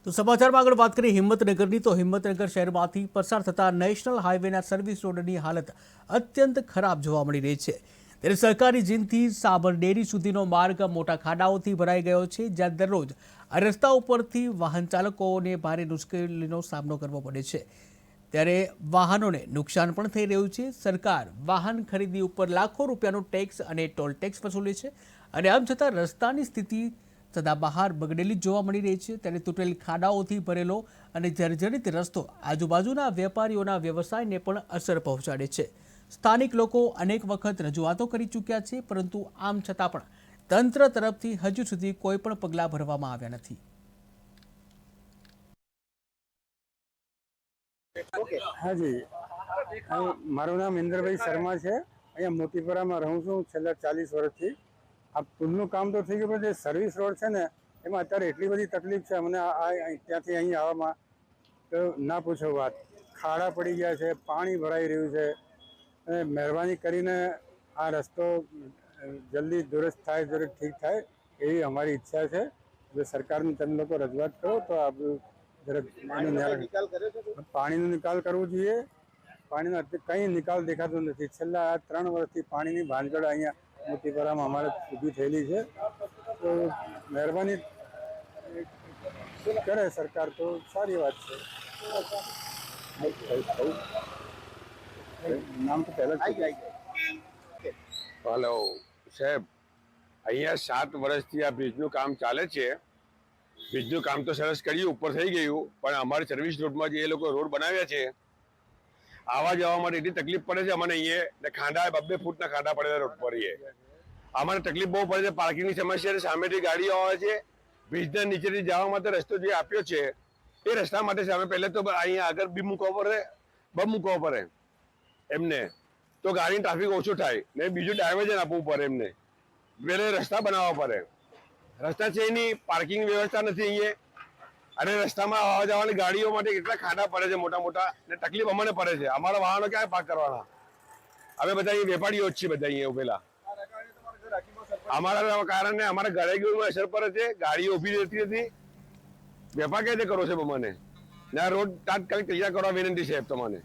તો સમાચારમાં આગળ વાત કરીએ હિંમતનગરની તો હિંમતનગર શહેરમાંથી પસાર થતા નેશનલ હાઈવેના સર્વિસ રોડની હાલત અત્યંત ખરાબ જોવા મળી રહી છે। ત્યારે સરકારી જીનથી સાબરડેરી સુધીનો માર્ગ મોટા ખાડાઓથી ભરાઈ ગયો છે, જ્યાં દરરોજ આ રસ્તા ઉપરથી વાહન ચાલકોને ભારે મુશ્કેલીનો સામનો કરવો પડે છે। ત્યારે વાહનોને નુકસાન પણ થઈ રહ્યું છે। સરકાર વાહન ખરીદી ઉપર લાખો રૂપિયાનો ટેક્સ અને ટોલ ટેક્સ વસૂલે છે, અને આમ છતાં રસ્તાની સ્થિતિ સદાબહાર બગડેલી જોવા મળી રહી છે। ત્યારે તૂટેલ ખાડાઓથી ભરેલો અને જર્જરિત રસ્તો આજુબાજુના વેપારીઓના વ્યવસાયને પણ અસર પહોંચાડે છે। સ્થાનિક લોકો અનેક વખત રજૂઆતો કરી ચૂક્યા છે, પરંતુ આમ છતાં પણ તંત્ર તરફથી હજુ સુધી કોઈ પણ પગલાં ભરવામાં આવ્યા નથી। હાજી, મારું નામ ઇન્દ્રભાઈ શર્મા છે। અહીંયા મોતીપરામાં રહું છું છેલ્લા 40 વર્ષથી। આ પુલનું કામ તો થઈ ગયું, પણ જે સર્વિસ રોડ છે ને એમાં અત્યારે એટલી બધી તકલીફ છે અમને ત્યાંથી અહીં આવવામાં તો ના પૂછો વાત। ખાડા પડી ગયા છે, પાણી ભરાઈ રહ્યું છે, અને મહેરબાની કરીને આ રસ્તો જલ્દી દુરસ્ત થાય, જરાક ઠીક થાય એવી અમારી ઈચ્છા છે। જો સરકારને તમે લોકો રજૂઆત કરો તો આપણું પાણીનો નિકાલ કરવો જોઈએ। પાણીનો કંઈ નિકાલ દેખાતો નથી। છેલ્લા 3 વર્ષથી પાણીની ભાનગડ અહીંયા મોતીપરામાં અમારે ઊભી થયેલી છે। તો મહેરબાની કરે સરકાર તો સારી વાત છે। નામ તો પહેલા હલો સાહેબ, અહીંયા 7 વર્ષથી આ બ્રિજનું કામ ચાલે છે। બ્રિજનું કામ તો સરસ કર્યું, ઉપર થઈ ગયું, પણ અમારી સર્વિસ રોડમાં જે એ લોકો રોડ બનાવ્યા છે, આવવા જવા માટે એટલી તકલીફ પડે છે અમને। અહીંયા ખાડા 2-2 ફૂટના ખાડા પડેલા રોડ પર અમારે તકલીફ બહુ પડે છે। પાર્કિંગની સમસ્યા છે, સામેથી ગાડીઓ આવે છે। બ્રિજના નીચેથી જવા માટે રસ્તો જે આપ્યો છે એ રસ્તા માટે સામે પહેલે તો અહીંયા આગળ બી મૂકવા પડે, બમ મૂકવા પડે એમને, તો ગાડી ટ્રાફિક ઓછો થાય ને બીજું ડાયવર્ઝન આપવું પડે એમને। પહેલે રસ્તા બનાવવા પડે, રસ્તા છે એની પાર્કિંગ વ્યવસ્થા નથી અહીંયા, અને રસ્તામાં આવવા જવાની ગાડીઓ માટે કેટલા ખાડા પડે છે મોટા મોટા, ને તકલીફ અમને પડે છે। અમારા વાહનો ક્યાં પાર્ક કરવાના? અમે બધા અહીંયા વેપારીઓ જ છીએ, બધા અહીંયા ઉભેલા। અમારા કારણે અમારા ઘરેગીઓમાં અસર પડે છે, ગાડીઓ ઊભી રહેતી નથી। વેપાર કઈ રીતે કરો છો મને? ને આ રોડ તાત્કાલિક તૈયાર કરવા વિનંતી છે તમને।